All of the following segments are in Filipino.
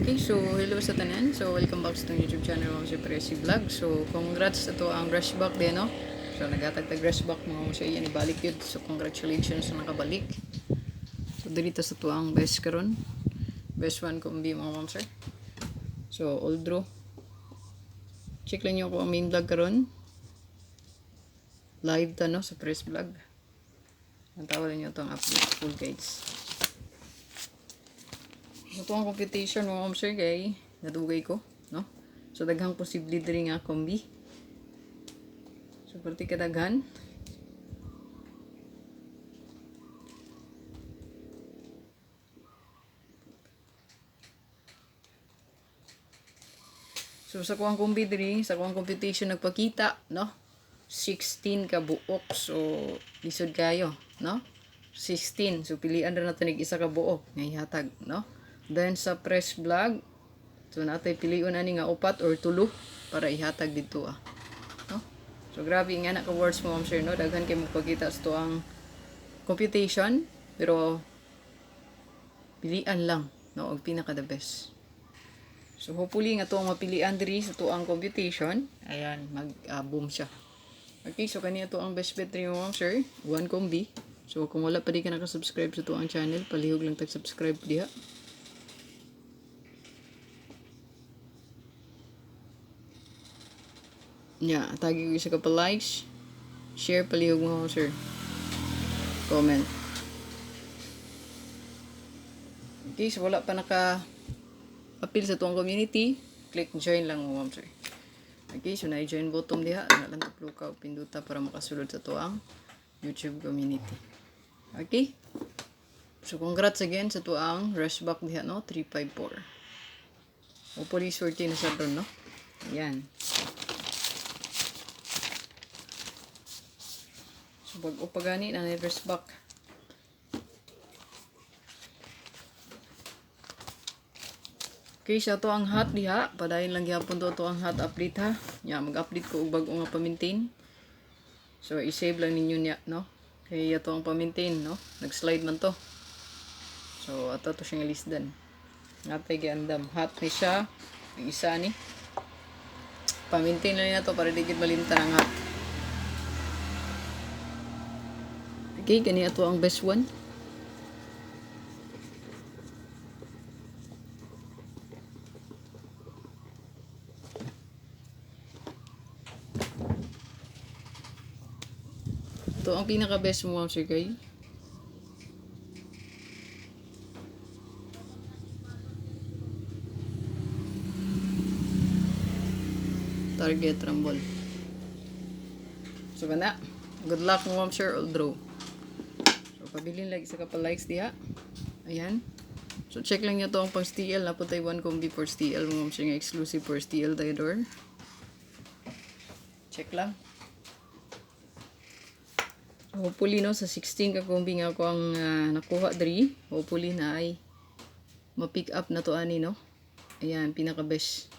Okay, so hello sa tanan. So welcome back sa itong YouTube channel mo si Presi Vlog. So congrats sa to ang brushback din, no? So nagatagtag brushback mo sa iya ni balik yun. So congratulations sa nakabalik. So dito sa to ang best karon. Best one kombi mga ma'am sir. So all draw. Check lang niyo ko ang main vlog karon. Live ta no sa Press Vlog. Ang tawag niyo to ang update full guides. Ito ang computation mo ma'am sir kay nadugay ko, no? So daghang posible diri nga kombi. So perti kadaghan. So sa kuang kombi diri, sa kuang computation nagpakita, no? 16 ka buok. So lisod kayo, no? 16. So pilian ra nato nig isa ka buok nga ihatag, no? Then sa Press Vlog, so natay piliun ani nga upat or tulo para ihatag dito no? So grabe nga na ka words mo ma'am sir, no? Daghan kay magpakita sa to ang computation, pero pilian lang, no? Og pinaka the best. So hopefully nga to ang mapilian diri sa to ang computation, ayan mag boom siya. Okay, so kaniya to ang best bet rin mo ma'am sir, one combi. So kung wala pa di ka naka-subscribe sa to ang channel, palihog lang tag-subscribe diha. Yeah, tagi ko isa ka pa likes, share, palihog mo sir, comment. Okay, so wala pa naka-appeal sa tuwang community, click join lang mo ma'am sir. Okay, so na-join button diha, nalang taplo ka pinduta para makasulod sa tuwang YouTube community. Okay, so congrats again sa tuwang rushback diha, no? 354. Hopefully swerte na sa doon, no? Ayan. So pag upagani na reverse back. Okay, sa to ang hot diha, padayon lang gyapon to ang hot update ha. Nya mag-update ko og bag-o nga pa-maintain. So i-save lang ninyo niya, no? Kay ato ang pa-maintain, no? Nag-slide man to. So ato to siyang lisdan. Natay giandam, hot ni siya. Ang isa ni pa-maintain lang na to para di gid malimtan ang hot. Okay, gani ato ang best one. Ito ang pinaka best mo ma'am sir kay. Target rumble. So kana. Good luck mo ma'am sir, all draw. Pabilin lagi sa kapal likes diha. Ayan. So check lang nyo to ang pang STL. Naputay 1 combi for STL. Mga siya nga exclusive for STL Diodor. Check lang. So, hopefully no sa 16 ka combi nga ako ang nakuha diri. Hopefully na ay ma-pick up na to ani, no. Ayan, pinaka best.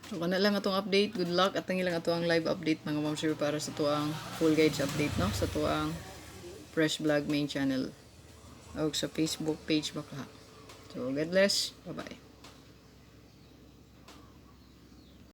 So kana lang atong update. Good luck at lang ato ang live update mga ma'am sir para sa tuang full guides update, no, sa tuang Fresh Vlog main channel o sa Facebook page baka. So God bless. Bye bye.